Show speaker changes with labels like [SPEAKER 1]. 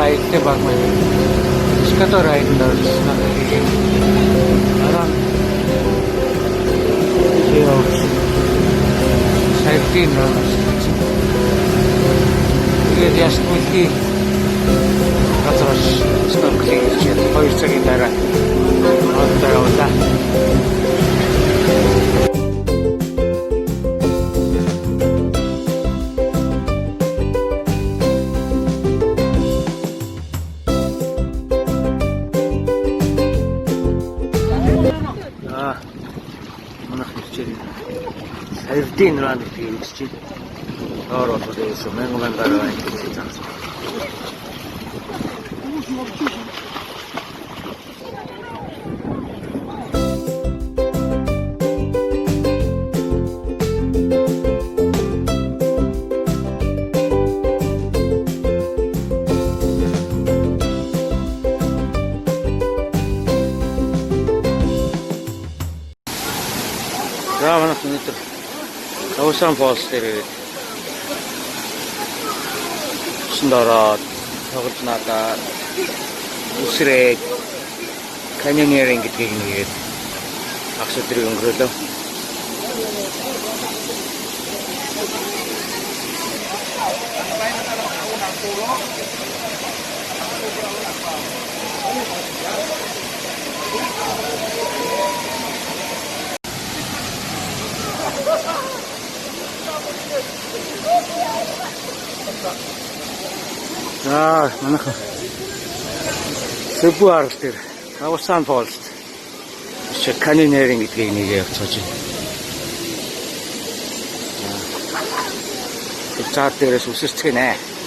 [SPEAKER 1] байртай баг маань скатор айднаар аран яах сайдын наас тэгээд ястмүлхий газраас стоклийг хийж 2 цагийн дараа аваад манайх хичээл сайдын ран гэж үзчих. Ороод байсан мянган гараа ингэж байгаа. Манайх өнөөдөр Тавсан фолс дээр ороод тоглож надаа үсрээд каньонеринг гэдгийг нэгээд агш өдрийг өнгөрөөлөө. Манайх Сэбу арал дээр Тавсан фолс чи каньонеринг гэдгийг нэгээ явуулж байна. Цаад дээрээс үсэрцгэнэ.